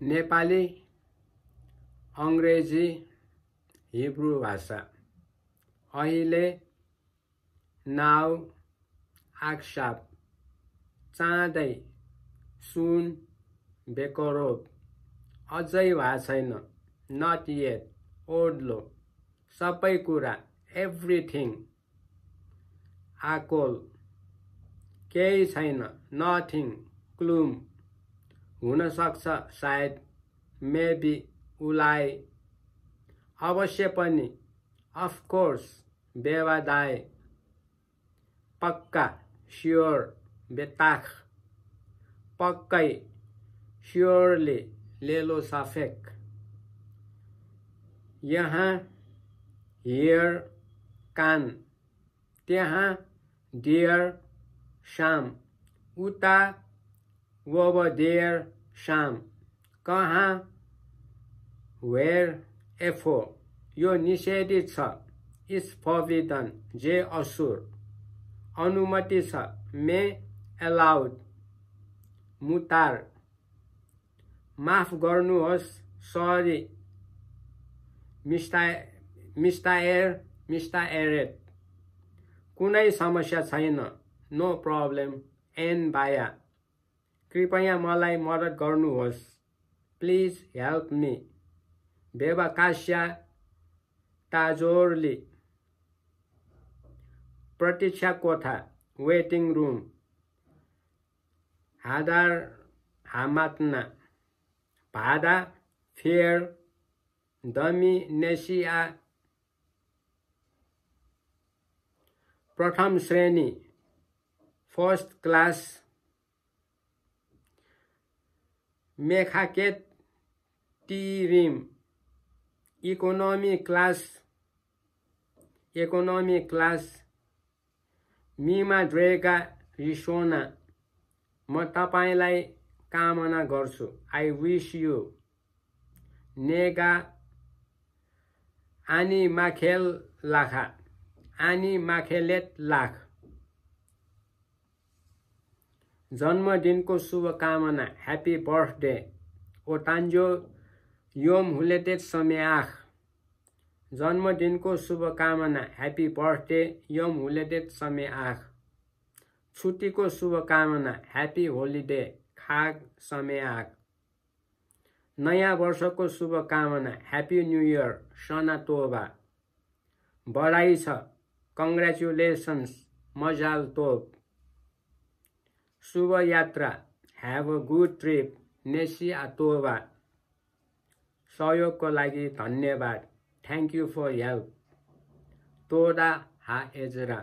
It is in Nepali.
नेपाली, अंग्रेजी, हिब्रू भाषा। अहिले, नाउ, आक्षेप, चाँडै, सुन, बेकरोब, अझै भएको छैन, नट येट, ओड्लो, सबै कुरा, एभ्रिथिङ, आकोल, केही छैन, नथिङ, क्लुम, हुन सक्छ, सायद, मेबी, उलाई, अवश्य पनि, अफ कोर्स, बेवादाय, पक्का, श्योर, बेताख, पक्कै, श्योरली, लेलो सफेक, यहाँ, हियर, कान, त्यहाँ, डियर, शाम, उता, ओभर देयर, शाम, कहाँ, वेयर, एफो, यो निषेधित छ, इट्स फर्बिडन, जे असुर, अनुमति छ, मे, एलाउड, मुतार, माफ गर्नुहोस्, सरी, मिस्टर एरेट, कुनै समस्या छैन, नो प्रब्लम, एन बाया, कृपया मलाई मद्दत गर्नुहोस्, प्लिज हेल्प मी, बेबकास्या ताजोरली, प्रतीक्षा कोठा, वेटिङ रुम, हादार हामात्ना, भाडा, फेयर, दमी नेसिया, प्रथम श्रेणी, फर्स्ट क्लास, मेखाकेट टिरिम, इकोनोमी क्लास, मिमा ड्रेगा रिसोना, म तपाईलाई कामना गर्छु, आई विश यू, नेगा आनी माखेल लाखा, आनी माखेलेट लाख, जन्मदिनको शुभकामना, ह्यापी बर्थडे, ओटान्जो योम हुलेटेट समय आख, जन्मदिनको शुभकामना, ह्यापी बर्थडे, यम हुलेटेट समय आख, छुट्टीको शुभकामना, ह्यापी होलिडे, खाग समय आख, नयाँ वर्षको शुभकामना, ह्यापी न्यू इयर, सना तोबा, बधाई छ, कङ्ग्रेचुलेसन्स, मजाल तोब, शुभ यात्रा, ह्याभ अ गुड ट्रिप, नेसी आतोबा, सहयोगको लागि धन्यवाद, थ्याङ्क यू फर हेल्प, तोडा हा एजरा।